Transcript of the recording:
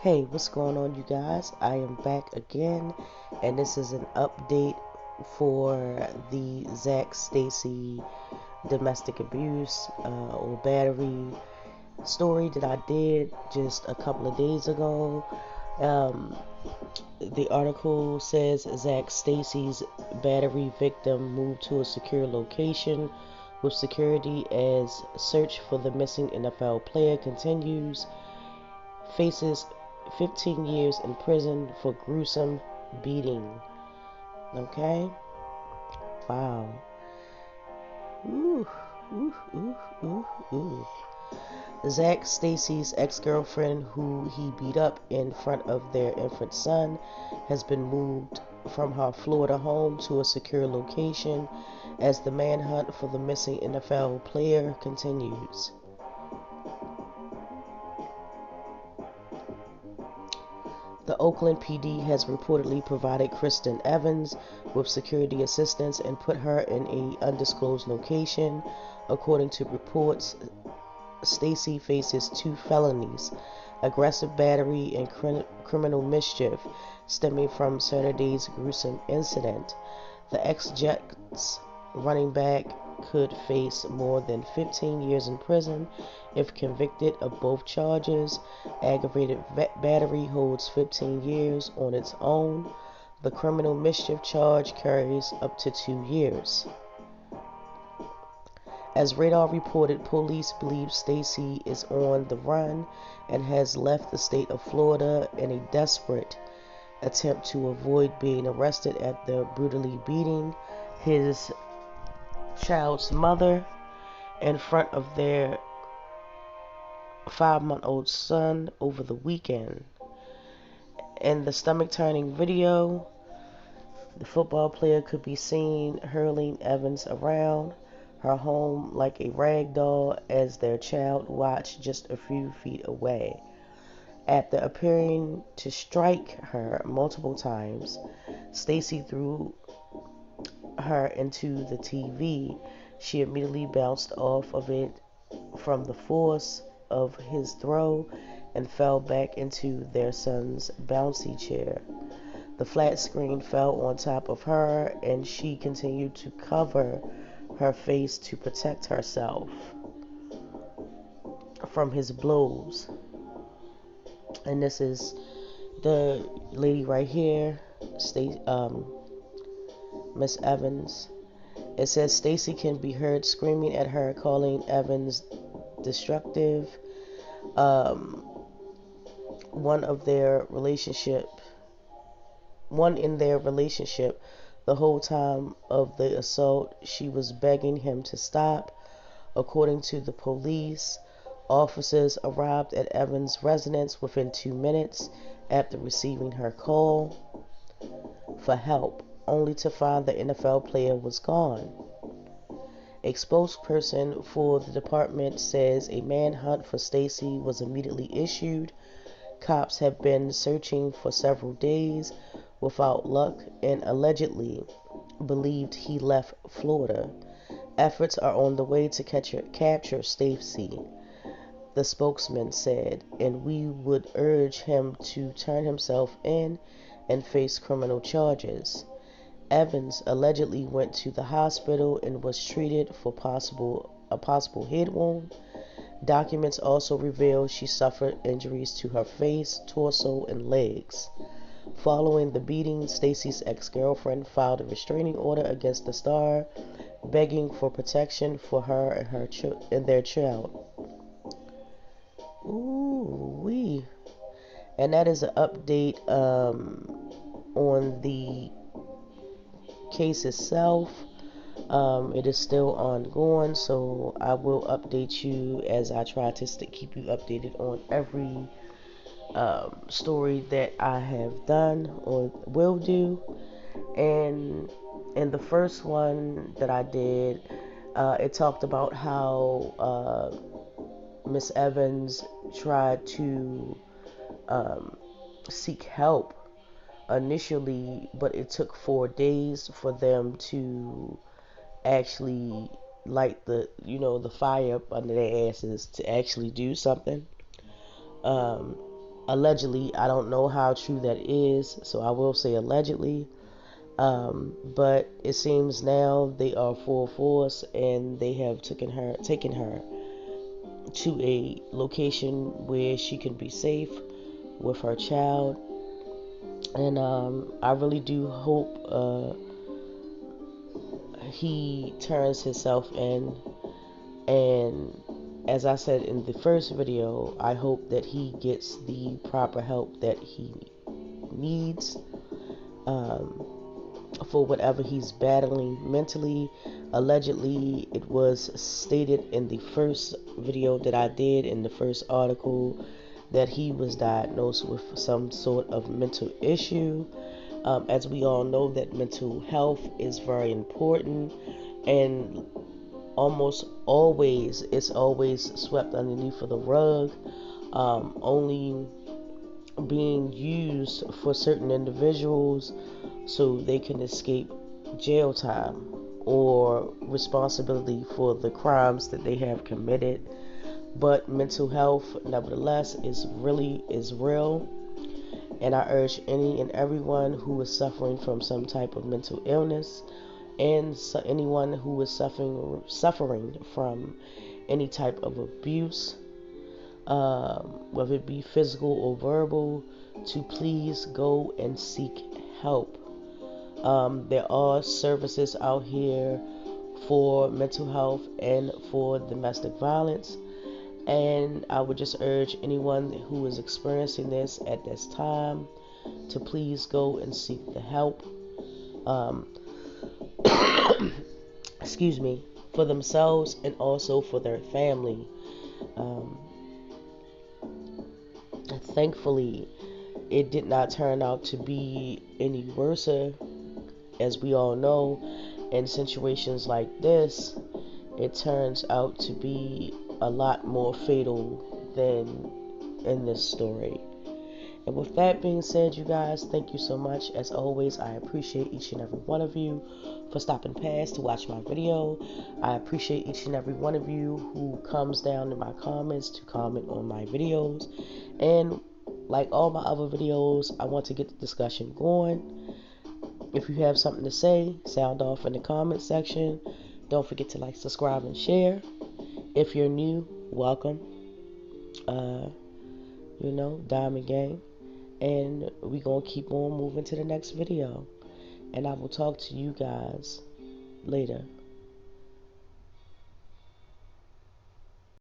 Hey, what's going on, you guys? I am back again, and this is an update for the Zac Stacy domestic abuse or battery story that I did just a couple of days ago. Um, the article says Zac Stacy's battery victim moved to a secure location with security as search for the missing NFL player continues. Faces 15 years in prison for gruesome beating. Okay? Wow. Ooh, ooh, ooh, ooh, ooh. Zac Stacy's ex-girlfriend, who he beat up in front of their infant son, has been moved from her Florida home to a secure location as the manhunt for the missing NFL player continues. The Oakland PD has reportedly provided Kristen Evans with security assistance and put her in an undisclosed location. According to reports, Stacy faces 2 felonies: aggressive battery and criminal mischief stemming from Saturday's gruesome incident. The ex-Jets running back could face more than 15 years in prison if convicted of both charges. Aggravated battery holds 15 years on its own. The criminal mischief charge carries up to 2 years. As Radar reported, police believe Stacy is on the run and has left the state of Florida in a desperate attempt to avoid being arrested after brutally beating his child's mother in front of their 5-month-old son over the weekend. In the stomach-turning video, the football player could be seen hurling Evans around her home like a rag doll as their child watched just a few feet away. After appearing to strike her multiple times, Stacy threw her into the TV. She immediately bounced off of it from the force of his throw and fell back into their son's bouncy chair. The flat screen fell on top of her, and she continued to cover her face to protect herself from his blows. And this is the lady right here, Miss Evans. It says Stacy can be heard screaming at her, calling Evans destructive. Um, one in their relationship, the whole time of the assault, she was begging him to stop. According to the police, officers arrived at Evans' residence within 2 minutes after receiving her call for help, only to find the NFL player was gone. A spokesperson for the department says a manhunt for Stacy was immediately issued. Cops have been searching for several days without luck and allegedly believed he left Florida. Efforts are on the way to capture Stacy, the spokesman said, and we would urge him to turn himself in and face criminal charges. Evans allegedly went to the hospital and was treated for a possible head wound. Documents also reveal she suffered injuries to her face, torso, and legs. Following the beating, Stacy's ex-girlfriend filed a restraining order against the star, begging for protection for her and their child. Ooh wee! And that is an update on the case itself. It is still ongoing, so I will update you as I try to keep you updated on every story that I have done or will do. And in the first one that I did, it talked about how Miss Evans tried to seek help initially, but it took 4 days for them to actually light the fire up under their asses to actually do something. Um, allegedly. I don't know how true that is, so I will say allegedly. But it seems now they are full force and they have taken her to a location where she can be safe with her child. And I really do hope he turns himself in. And as I said in the first video, I hope that he gets the proper help that he needs for whatever he's battling mentally. Allegedly, it was stated in the first video that I did, in the first article, that he was diagnosed with some sort of mental issue. As we all know, that mental health is very important, and almost always it's always swept underneath of the rug, only being used for certain individuals so they can escape jail time or responsibility for the crimes that they have committed. But mental health, nevertheless, is real, and I urge any and everyone who is suffering from some type of mental illness, and anyone who is suffering from any type of abuse, whether it be physical or verbal, to please go and seek help. There are services out here for mental health and for domestic violence, and I would just urge anyone who is experiencing this at this time to please go and seek the help. Excuse me, for themselves and also for their family. Thankfully, it did not turn out to be any worse. As we all know, in situations like this, it turns out to be a lot more fatal than in this story. And with that being said, you guys, thank you so much. As always, I appreciate each and every one of you for stopping past to watch my video. I appreciate each and every one of you who comes down in my comments to comment on my videos. And like all my other videos, I want to get the discussion going. If you have something to say, sound off in the comment section. Don't forget to like, subscribe, and share. If you're new, welcome. Diamond Gang. And we're going to keep on moving to the next video. And I will talk to you guys later.